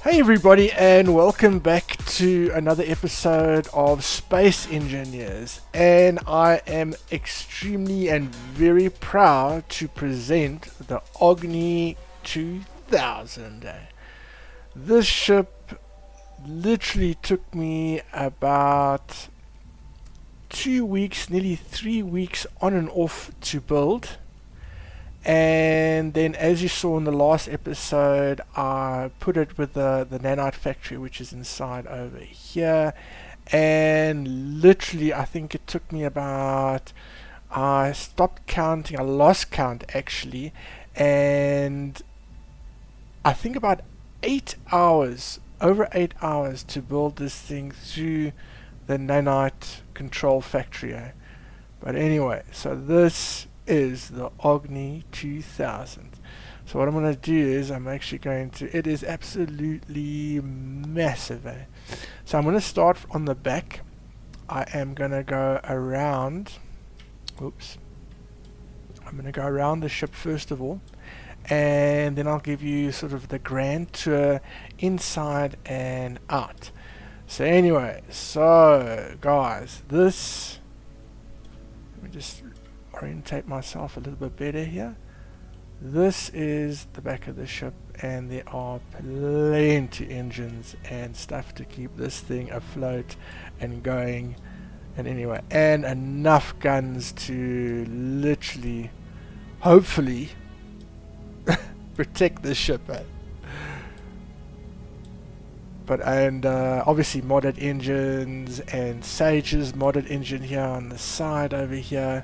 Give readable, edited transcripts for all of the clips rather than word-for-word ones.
Hey everybody, and welcome back to another episode of Space Engineers, and I am extremely and very proud to present the OGNI 2000. This ship literally took me about 2 weeks, nearly 3 weeks on and off to build. And then, as you saw in the last episode, I put it with the nanite factory, which is inside over here. And literally, I think it took me about, I stopped counting, I lost count actually, and I think about 8 hours, over 8 hours to build this thing through the nanite control factory. But anyway, so this is the OGNI 2000. So what I'm going to do is I'm actually going to, it is absolutely massive. So I'm going to start on the back. I am going to go around, oops, I'm going to go around the ship first of all, and then I'll give you sort of the grand tour inside and out. So anyway, so guys, this, let me just orientate myself a little bit better here. This is the back of the ship, and there are plenty engines and stuff to keep this thing afloat and going, and anyway, and enough guns to literally, hopefully, protect the ship. But obviously modded engines and Sage's modded engine here on the side over here.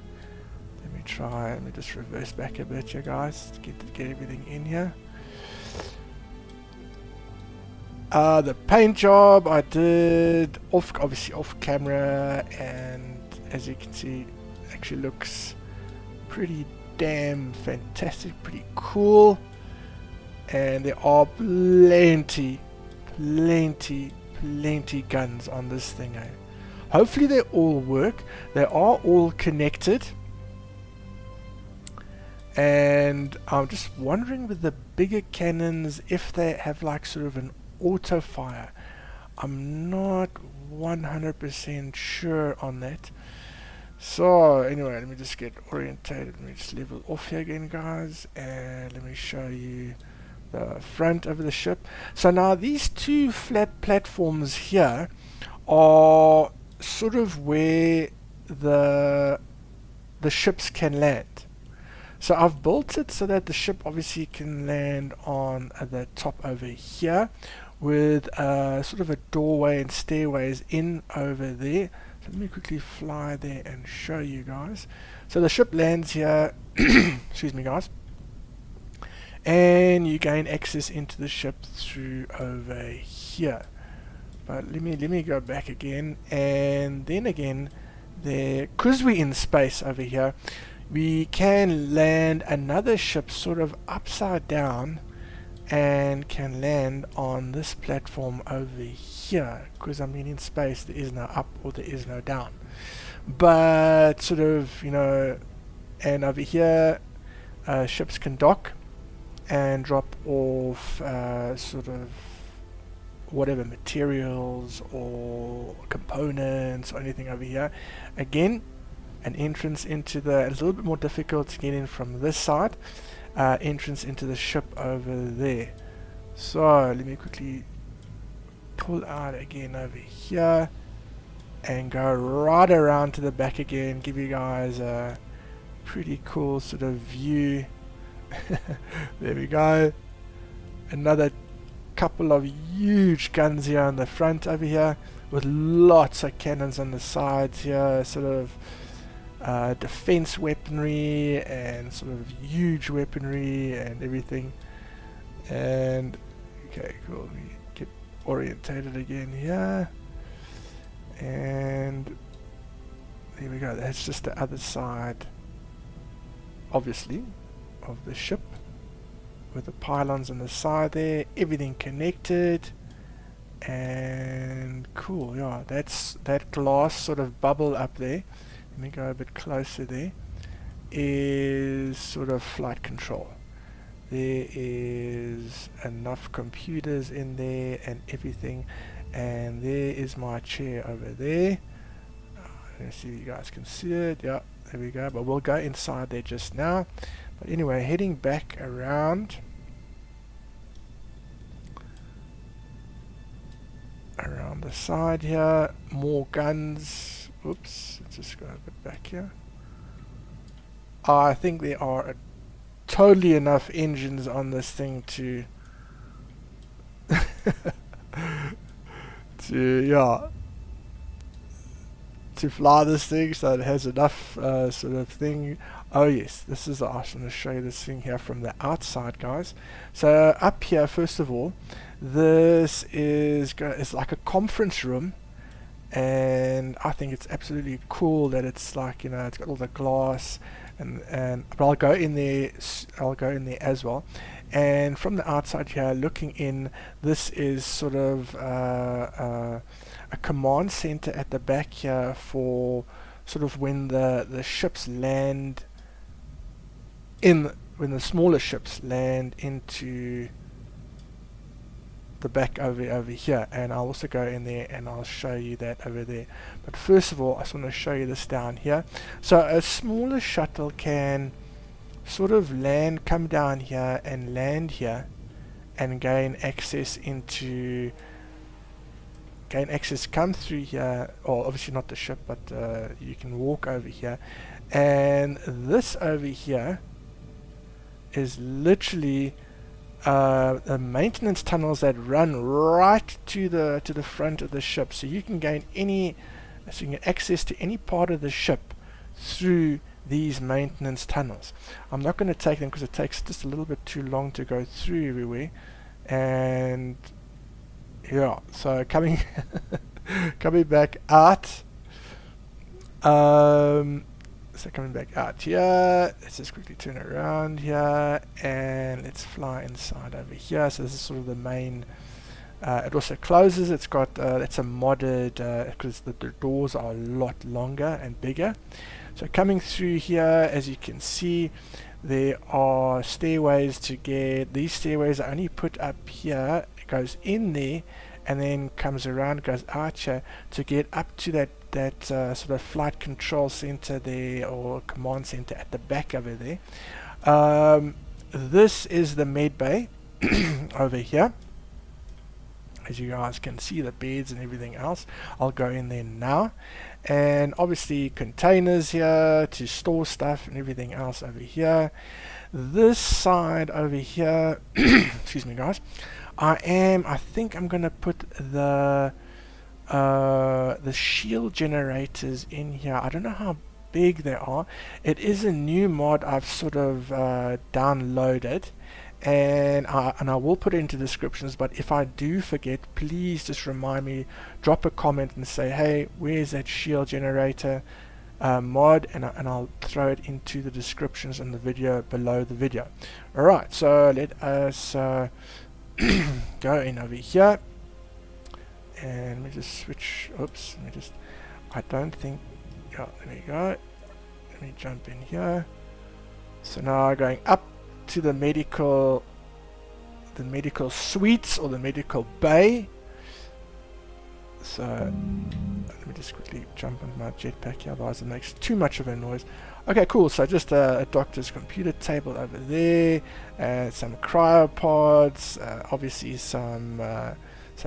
Let me just reverse back a bit here, guys, to get everything in here. The paint job I did obviously off camera, and as you can see, actually looks pretty damn fantastic, pretty cool. And there are plenty guns on this thing. Hopefully they all work. They are all connected. And I'm just wondering with the bigger cannons if they have like sort of an auto fire. I'm not 100% sure on that. So anyway, let me just get orientated. Let me just level off here again, guys, and let me show you the front of the ship. So now these two flat platforms here are sort of where the ships can land. So I've built it so that the ship obviously can land on the top over here with sort of a doorway and stairways in over there. So let me quickly fly there and show you guys. So the ship lands here, excuse me guys, and you gain access into the ship through over here. But let me go back again, and then again there, because we're in space over here, we can land another ship sort of upside down and can land on this platform over here, because I mean in space there is no up or there is no down, but sort of, you know, and over here ships can dock and drop off sort of whatever materials or components or anything over here. Again, an entrance into the, a little bit more difficult to get in from this side, entrance into the ship over there. So let me quickly pull out again over here and go right around to the back again, give you guys a pretty cool sort of view. There we go, another couple of huge guns here on the front over here with lots of cannons on the sides here, sort of defense weaponry and sort of huge weaponry and everything. And okay, cool, let me get orientated again here, and there we go. That's just the other side, obviously, of the ship, with the pylons on the side there, everything connected. And cool, yeah, that's that glass sort of bubble up there. Let me go a bit closer there, is sort of flight control. There is enough computers in there and everything. And there is my chair over there. Let me see if you guys can see it. Yeah, there we go. But we'll go inside there just now. But anyway, heading back around the side here. More guns. Oops, let's just go a bit back here. I think there are totally enough engines on this thing to to fly this thing, so it has enough sort of thing. Oh yes, this is awesome. To show you this thing here from the outside, guys. So up here, first of all, this is like a conference room, and I think it's absolutely cool that it's like, you know, it's got all the glass, and but I'll go in there as well. And from the outside here, looking in, this is sort of a command center at the back here for sort of when the ships land when the smaller ships land into the back over here. And I'll also go in there and I'll show you that over there. But first of all, I just want to show you this down here. So a smaller shuttle can sort of come down here and land here and gain access, come through here, or obviously not the ship, but you can walk over here. And this over here is literally the maintenance tunnels that run right to the front of the ship, so you can get access to any part of the ship through these maintenance tunnels. I'm not going to take them because it takes just a little bit too long to go through everywhere. And yeah, so coming back out. So coming back out here, let's just quickly turn around here and let's fly inside over here. So this is sort of the main. It also closes. It's got it's a modded because the doors are a lot longer and bigger. So coming through here, as you can see, there are stairways to get. These stairways are only put up here. It goes in there and then comes around, goes out here to get up to that sort of flight control center there, or command center at the back over there. This is the med bay over here. As you guys can see, the beds and everything else. I'll go in there now. And obviously containers here to store stuff and everything else over here. This side over here, excuse me guys, I think I'm going to put the shield generators in here. I don't know how big they are. It is a new mod I've sort of downloaded, and I will put it into descriptions, but if I do forget, please just remind me, drop a comment and say, hey, where's that shield generator mod, and I'll throw it into the descriptions in the video below the video. Alright, so let us go in over here, and let me just switch, oops, I don't think, yeah, there we go, let me jump in here. So now going up to the medical suites, or the medical bay. So let me just quickly jump on my jetpack here, otherwise it makes too much of a noise. Okay, cool. So just a doctor's computer table over there, some cryopods, obviously some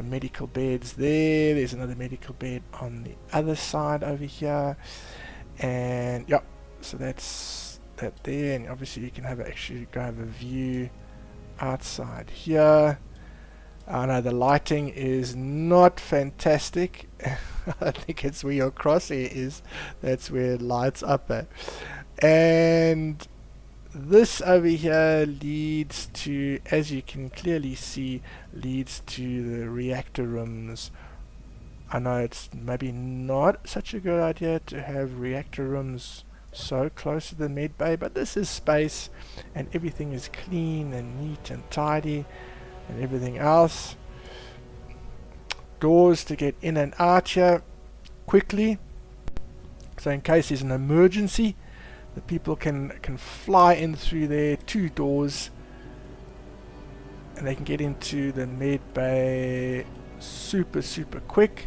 medical beds there. There's another medical bed on the other side over here, and yeah, so that's that there. And obviously you can actually go have a view outside here. I know the lighting is not fantastic. I think it's where your crosshair is. That's where it lights up at. And this over here leads to, as you can clearly see, leads to the reactor rooms. I know it's maybe not such a good idea to have reactor rooms so close to the med bay, but this is space and everything is clean and neat and tidy and everything else. Doors to get in and out here quickly, so in case there's an emergency, the people can fly in through there. 2 doors and they can get into the med bay super quick.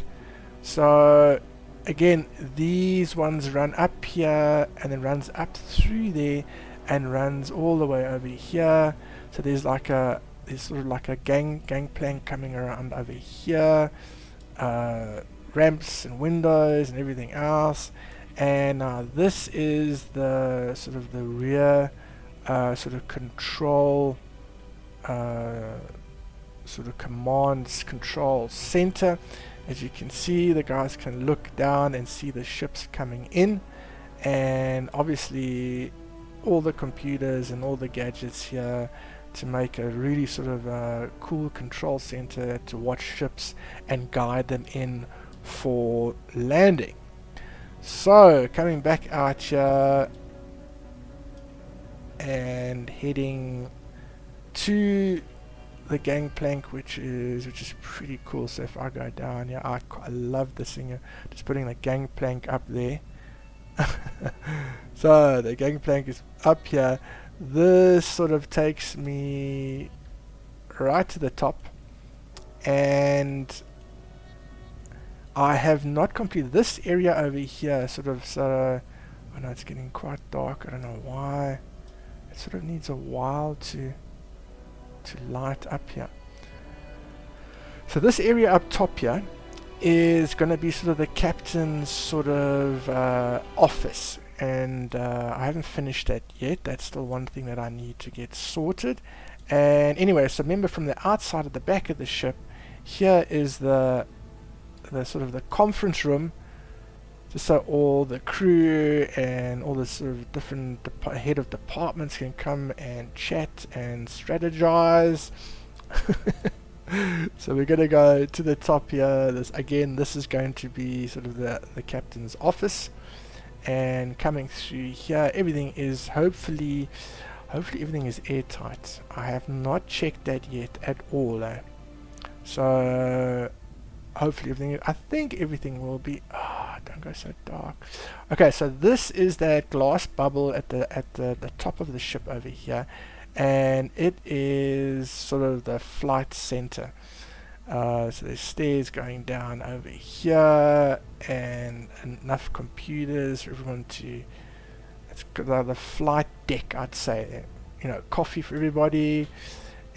So again, these ones run up here and then runs up through there and runs all the way over here. So there's sort of like a gangplank coming around over here, ramps and windows and everything else. And this is the sort of the rear sort of control sort of commands control center. As you can see, the guys can look down and see the ships coming in, and obviously all the computers and all the gadgets here to make a really sort of cool control center to watch ships and guide them in for landing. So coming back out here and heading to the gangplank, which is pretty cool. So if I go down here, I love this thing here, just putting the gangplank up there. So the gangplank is up here. This sort of takes me right to the top, and I have not completed this area over here. So I know it's getting quite dark. I don't know why. It sort of needs a while to light up here. So this area up top here is going to be sort of the captain's sort of office, and I haven't finished that yet. That's still one thing that I need to get sorted. And anyway, so remember, from the outside of the back of the ship, here is the sort of the conference room, just so all the crew and all the sort of different head of departments can come and chat and strategize. So we're going to go to the top here. This is going to be sort of the captain's office, and coming through here, everything is hopefully everything is airtight. I have not checked that yet at all, so hopefully I think everything will be. Don't go so dark. Okay, so this is that glass bubble at the top of the ship over here, and it is sort of the flight center. So there's stairs going down over here, and enough computers for everyone to. It's the flight deck, I'd say. You know, coffee for everybody,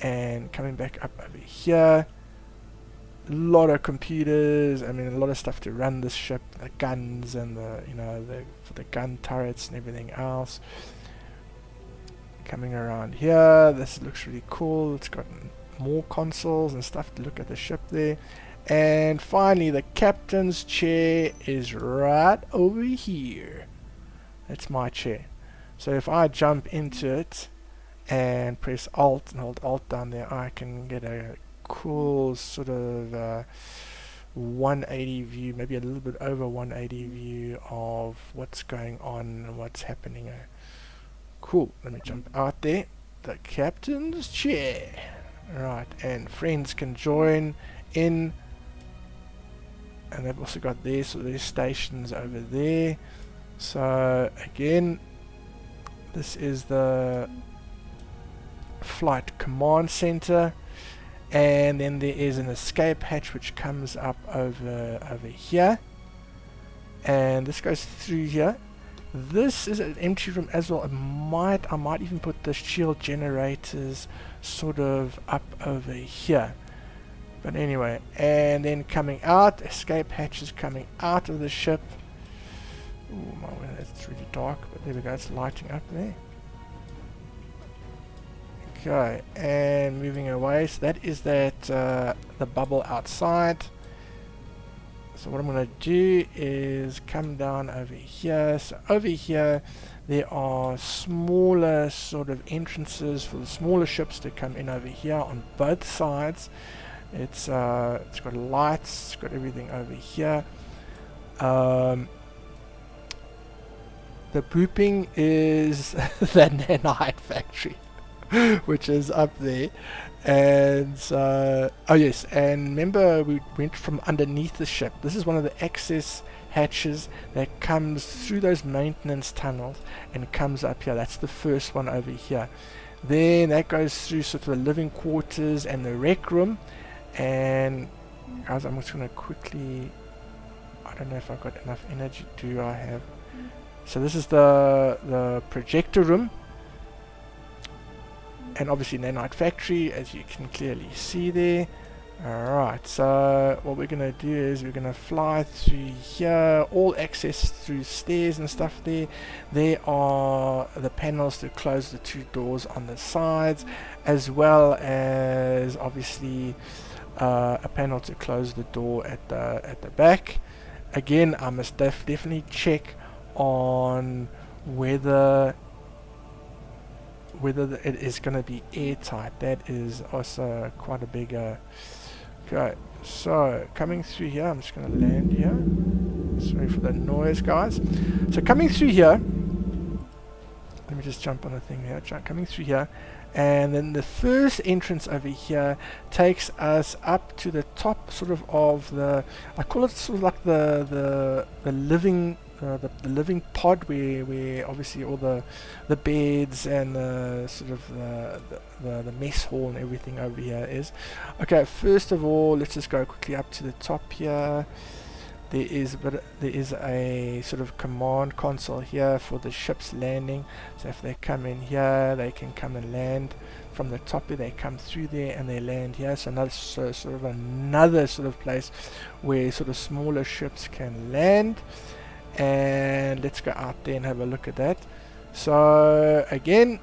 and coming back up over here. A lot of computers. I mean, a lot of stuff to run this ship. The guns and for the gun turrets and everything else. Coming around here, this looks really cool. It's got more consoles and stuff to look at the ship there. And finally, the captain's chair is right over here. That's my chair. So if I jump into it and press Alt and hold Alt down there, I can get a cool sort of 180 view, maybe a little bit over 180 view of what's going on and what's happening. Cool. Let me jump out there. The captain's chair. Right, and friends can join in, and they've also got their stations over there. So again, this is the flight command center, and then there is an escape hatch which comes up over here, and this goes through here. This is an empty room as well. I might even put the shield generators sort of up over here. But anyway, and then coming out, escape hatch is coming out of the ship. Oh my word, it's really dark, but there we go, it's lighting up there. Okay, and moving away, so that is the bubble outside. So what I'm going to do is come down over here. So over here there are smaller sort of entrances for the smaller ships to come in over here on both sides. It's got lights, it's got everything over here. The pooping is the nanite factory, which is up there. And oh yes, and remember we went from underneath the ship. This is one of the access hatches that comes through those maintenance tunnels and comes up here. That's the first one over here. Then that goes through sort of the living quarters and the rec room. And guys, I'm just going to quickly, I don't know if I've got enough energy. Do I have? So this is the projector room, and obviously nanite factory, as you can clearly see there. Alright, so what we're going to do is we're going to fly through here, all access through stairs and stuff there. There are the panels to close the 2 doors on the sides, as well as obviously a panel to close the door at the back. Again, I must definitely check on whether it is going to be airtight. That is also quite a big okay, so coming through here, I'm just going to land here. Sorry for the noise, guys. So coming through here, let me just jump on the thing here. Coming through here, and then the first entrance over here takes us up to the top of the, I call it sort of like the living the living pod, where obviously all the beds and the mess hall and everything over here is. Okay, first of all, let's just go quickly up to the top here. There is a sort of command console here for the ship's landing. So if they come in here, they can come and land from the top here. They come through there and they land here. So another sort of place where sort of smaller ships can land. And let's go out there and have a look at that. So again,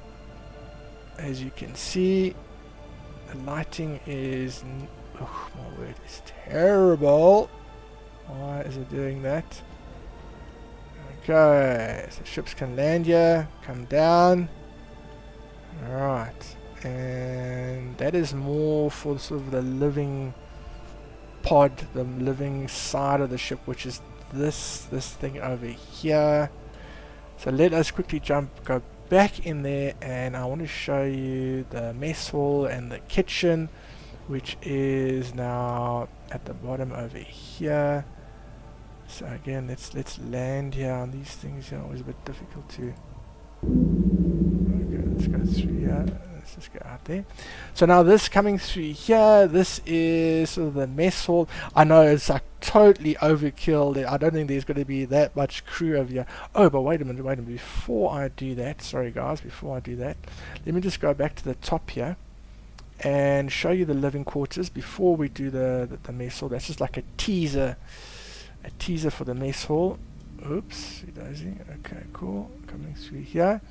as you can see, the lighting is, oh my word, it's terrible. Why is it doing that? Okay, so ships can land here, come down. Alright, and that is more for sort of the living pod, the living side of the ship, which is this thing over here. So let us quickly go back in there, and I want to show you the mess hall and the kitchen, which is now at the bottom over here. So again, let's land here on these things. Here, always a bit difficult to. Okay, let's go through here. Let's just go out there. So now this coming through here, this is sort of the mess hall. I know it's like totally overkill. I don't think there's going to be that much crew over here. Oh, but wait a minute. Before I do that, sorry guys, before I do that, let me just go back to the top here and show you the living quarters before we do the mess hall. That's just like a teaser for the mess hall. Oops, daisy. Okay, cool. Coming through here.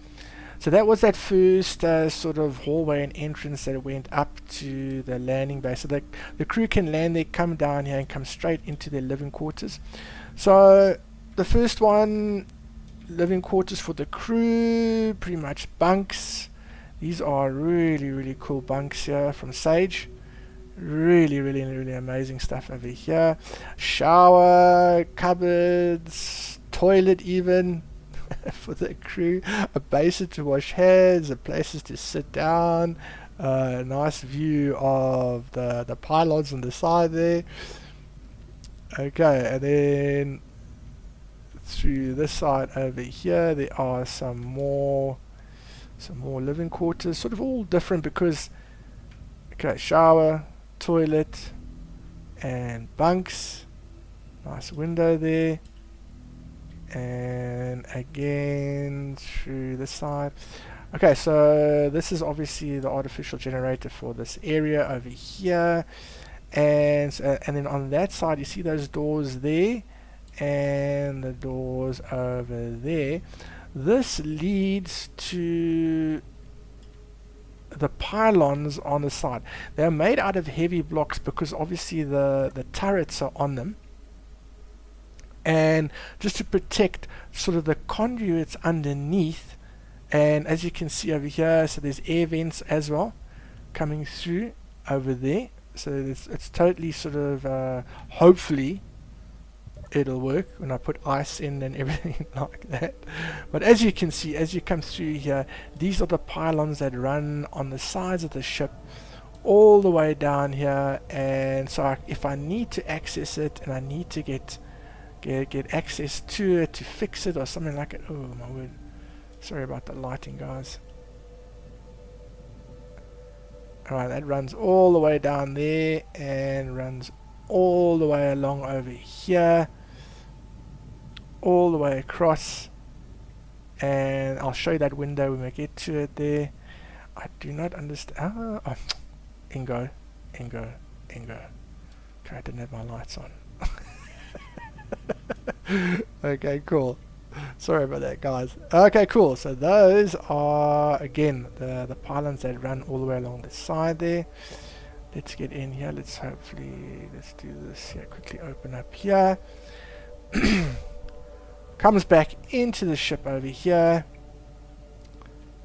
So that was that first sort of hallway and entrance that went up to the landing bay. So the crew can land there, come down here, and come straight into their living quarters. So the first one, living quarters for the crew, pretty much bunks. These are really, really cool bunks here from Sage. Really, really, really amazing stuff over here. Shower, cupboards, toilet even for the crew, a basin to wash hands, a places to sit down, a nice view of the pylons on the side there. Okay, and then through this side over here there are some more living quarters, sort of all different because, okay, shower, toilet and bunks, nice window there, and again through this side. Okay, so this is obviously the artificial generator for this area over here, and then on that side you see those doors there and the doors over there. This leads to the pylons on the side. They are made out of heavy blocks because obviously the turrets are on them, and just to protect sort of the conduits underneath. And as you can see over here, so there's air vents as well coming through over there, so it's totally sort of hopefully it'll work when I put ice in and everything like that. But as you can see, as you come through here, these are the pylons that run on the sides of the ship all the way down here. And so if I need to access it and I need to get access to it to fix it or something like it, oh my word, sorry about the lighting guys. Alright, that runs all the way down there and runs all the way along over here, all the way across, and I'll show you that window when we get to it there. I do not understand. Ingo. Okay, I didn't have my lights on. Okay, cool. Sorry about that, guys. Okay, cool. So those are, again, the pylons that run all the way along the side there. Let's get in here. Let's do this here. Quickly open up here. Comes back into the ship over here.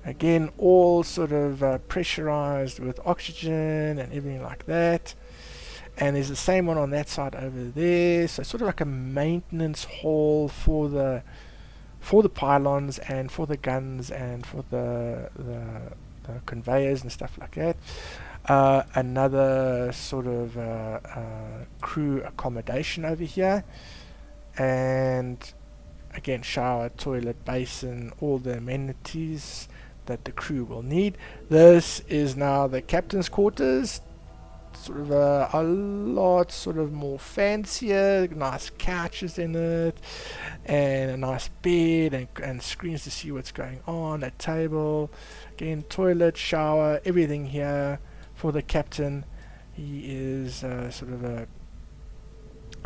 Again, all sort of pressurized with oxygen and everything like that. And there's the same one on that side over there. So sort of like a maintenance hall for the pylons and for the guns and for the conveyors and stuff like that. Another sort of crew accommodation over here. And again, shower, toilet, basin, all the amenities that the crew will need. This is now the captain's quarters, sort of a lot sort of more fancier, nice couches in it, and a nice bed and screens to see what's going on, a table, again toilet, shower, everything here for the captain. He is sort of a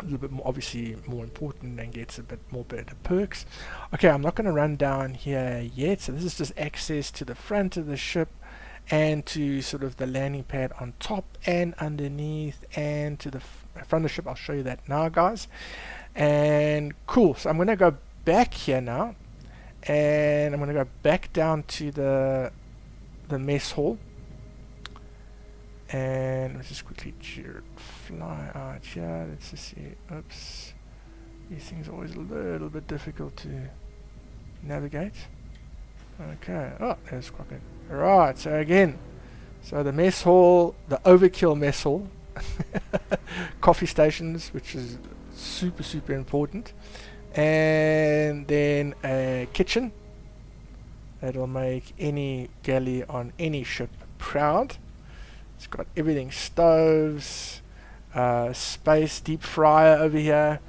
little bit more, obviously more important, and gets a bit more better perks. Okay, I'm not going to run down here yet, so this is just access to the front of the ship and to sort of the landing pad on top and underneath and to the front of the ship. I'll show you that now, guys. And cool, so I'm going to go back here now, and I'm going to go back down to the mess hall. And let's just quickly fly out here. Let's just see. Oops. These things are always a little bit difficult to navigate. Okay. Oh, there's Crockett. Right, so again. So the mess hall, the overkill mess hall. Coffee stations, which is super, super important. And then a kitchen. That'll make any galley on any ship proud. It's got everything, stoves, space, deep fryer over here,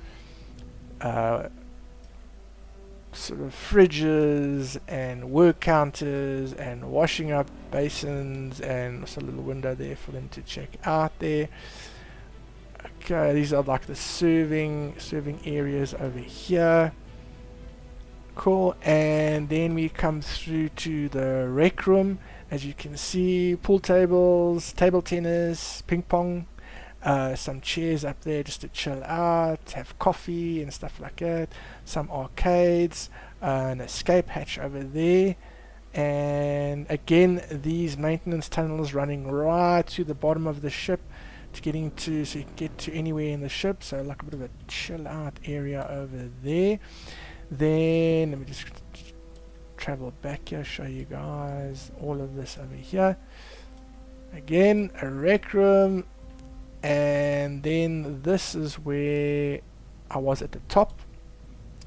sort of fridges and work counters and washing up basins, and also a little window there for them to check out there. Okay, these are like the serving areas over here. Cool, and then we come through to the rec room. As you can see, pool tables, table tennis, ping pong, some chairs up there just to chill out, have coffee and stuff like that, some arcades, an escape hatch over there, and again these maintenance tunnels running right to the bottom of the ship to get into, so you can get to anywhere in the ship, so like a bit of a chill out area over there. Then let me just travel back here, show you guys all of this over here. Again, a rec room, and then this is where I was at the top.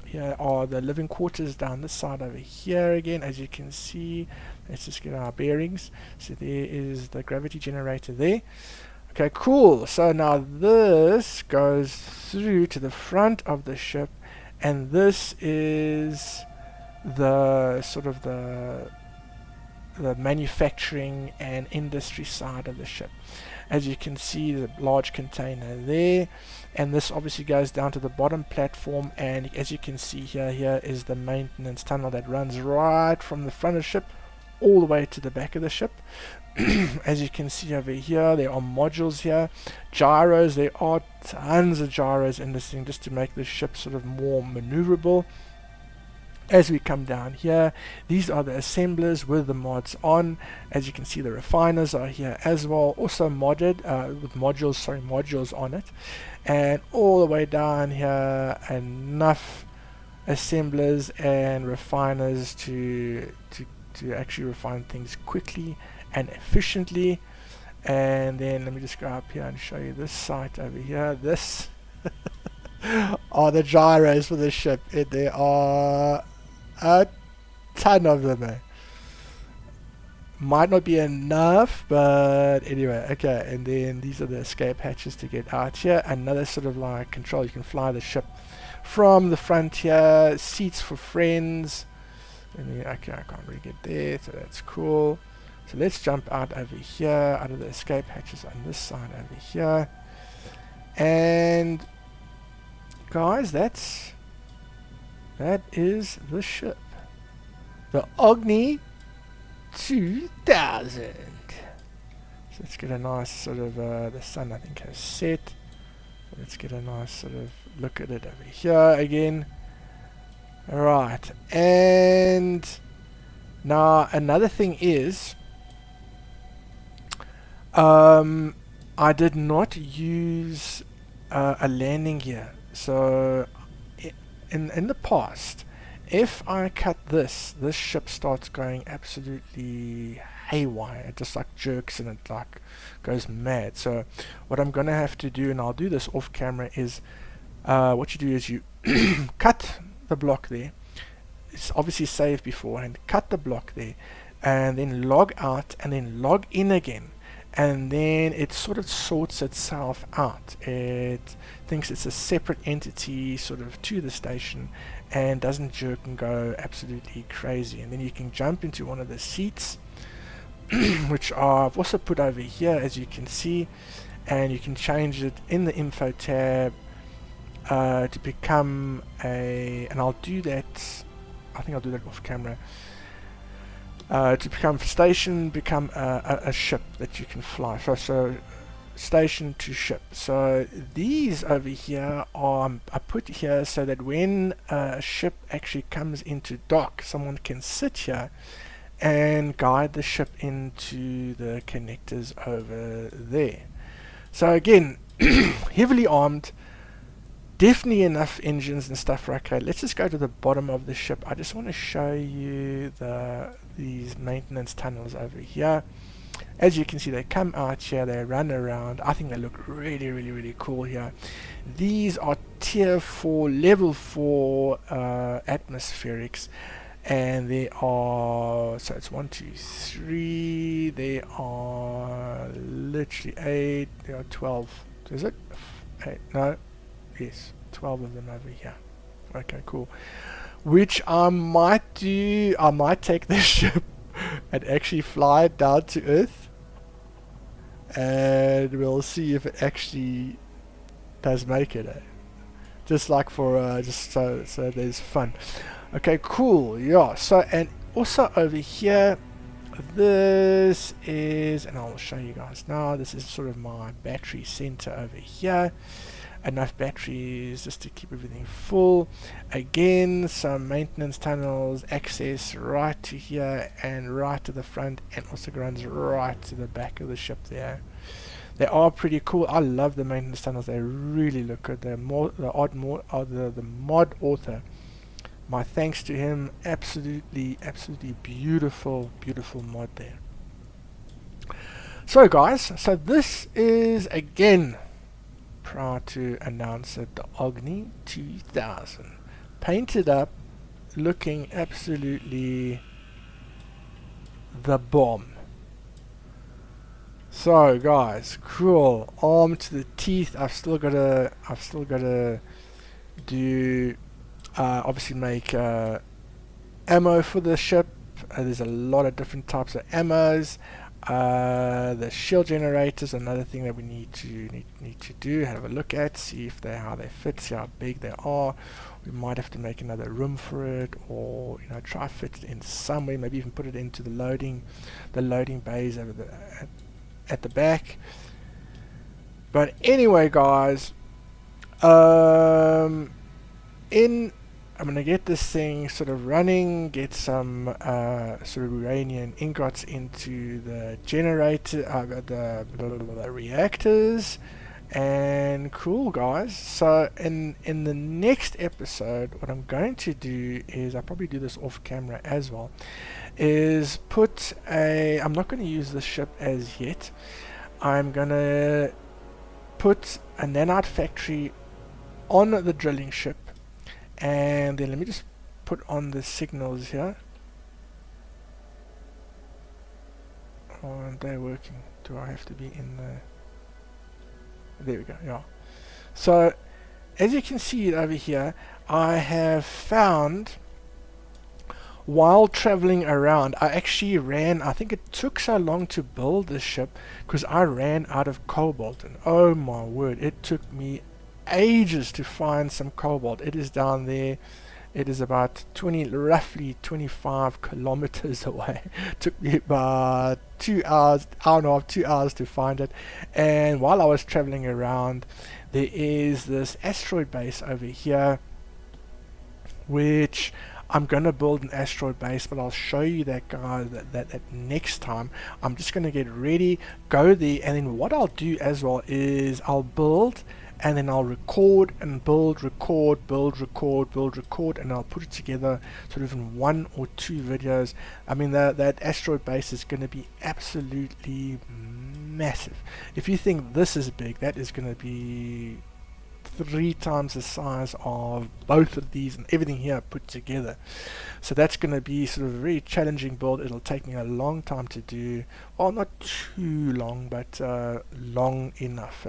Here are the living quarters down this side over here again, as you can see. Let's just get our bearings. So there is the gravity generator there. Okay, cool. So now this goes through to the front of the ship, and this is the sort of the manufacturing and industry side of the ship. As you can see, the large container there, and this obviously goes down to the bottom platform, and as you can see here is the maintenance tunnel that runs right from the front of the ship all the way to the back of the ship. As you can see over here, there are modules here, gyros. There are tons of gyros in this thing just to make the ship sort of more maneuverable. As we come down here, these are the assemblers with the mods on. As you can see, the refiners are here as well, also modded with modules on it. And all the way down here, enough assemblers and refiners to actually refine things quickly and efficiently. And then let me just go up here and show you this site over here. This are the gyros for the ship. There are a ton of them. might not be enough, but anyway, okay. And then these are the escape hatches to get out here. Another sort of like control. You can fly the ship from the front here. Seats for friends. And then, okay, I can't really get there, so that's cool. So let's jump out over here, out of the escape hatches on this side over here. And guys, that is the ship. The OGNI 2000. So let's get a nice sort of, the sun I think has set. So let's get a nice sort of look at it over here again. Right, and now another thing is, I did not use a landing gear. So in the past, if I cut this ship starts going absolutely haywire. It just like jerks and it like goes mad. So what I'm gonna have to do, and I'll do this off camera, is what you do is you cut the block there. It's obviously saved beforehand. Cut the block there, and then log out, and then log in again, and then it sort of sorts itself out. It thinks it's a separate entity sort of to the station, and doesn't jerk and go absolutely crazy. And then you can jump into one of the seats, which I've also put over here, as you can see, and you can change it in the info tab to become a, and I'll do that, I think I'll do that off camera, to become station, become a ship that you can fly. So station to ship. So these over here are I put here so that when a ship actually comes into dock, someone can sit here and guide the ship into the connectors over there. So again, heavily armed, definitely enough engines and stuff. Okay, let's just go to the bottom of the ship. I just want to show you these maintenance tunnels over here. As you can see, they come out here, they run around. I think they look really, really, really cool here. These are tier 4, level 4 atmospherics, and they are, so it's 1, 2, 3, they are literally 8, there are 12, is it? 8, no, yes, 12 of them over here. Okay, cool. Which I might do, I might take this ship and actually fly it down to Earth, and we'll see if it actually does make it. Just like for, just so there's fun. Okay, cool, yeah. So, and also over here, this is, and I'll show you guys now, this is sort of my battery center over here. Enough batteries just to keep everything full. Again, some maintenance tunnels, access right to here and right to the front, and also runs right to the back of the ship there. They are pretty cool. I love the maintenance tunnels. They really look good. The mod author, my thanks to him. Absolutely beautiful mod there. So guys, so this is again proud to announce that the OGNI 2000 painted up, looking absolutely the bomb. So guys, cool, armed to the teeth. I've still gotta do obviously make ammo for the ship. There's a lot of different types of ammos. The shield generators, another thing that we need to do, have a look at, see if how they fit, see how big they are. We might have to make another room for it, or try fit it in somewhere, maybe even put it into the loading bays over at the back. But anyway guys, I'm gonna get this thing sort of running, get some sort of uranium ingots into the generator, the reactors, and cool guys. So in the next episode, what I'm going to do is, I'll probably do this off camera as well, is put I'm not going to use the ship as yet. I'm gonna put a nanite factory on the drilling ship. And then let me just put on the signals here. aren't they working? Do I have to be in the... There we go, yeah. So, as you can see it over here, I have found, while traveling around, I actually ran, I think it took so long to build this ship because I ran out of cobalt, and oh my word, it took me ages to find some cobalt. It is down there. It is about roughly 25 kilometers away. Took me about 2 hours, hour and a half, 2 hours to find it. And while I was traveling around, there is this asteroid base over here, which I'm going to build an asteroid base, but I'll show you that, guys, that next time. I'm just going to get ready, go there, and then what I'll do as well is I'll build, and then I'll record and build, record, build, record, build, record, and I'll put it together sort of in 1 or 2 videos. I mean, that asteroid base is going to be absolutely massive. If you think this is big, that is going to be 3 times the size of both of these and everything here put together. So that's going to be sort of a very challenging build. It'll take me a long time to do. Well, not too long, but long enough.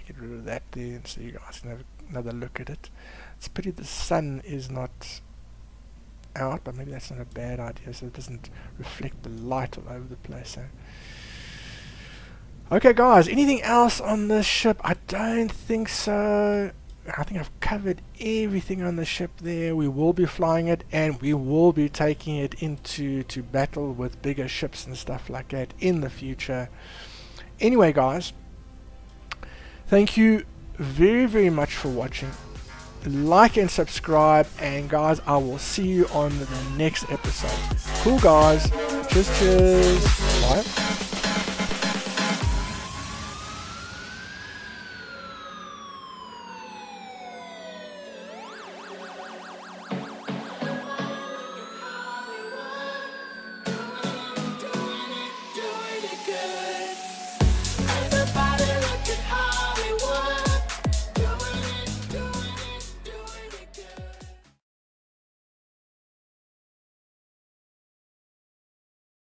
Get rid of that there so you guys can have another look at it. It's pity the sun is not out, but maybe that's not a bad idea, so it doesn't reflect the light all over the place. Okay guys, anything else on this ship? I don't think so. I think I've covered everything on the ship there. We will be flying it, and we will be taking it into battle with bigger ships and stuff like that in the future. Anyway guys, thank you very, very much for watching. Like and subscribe, and guys, I will see you on the next episode. Cool guys. Cheers, cheers. Bye.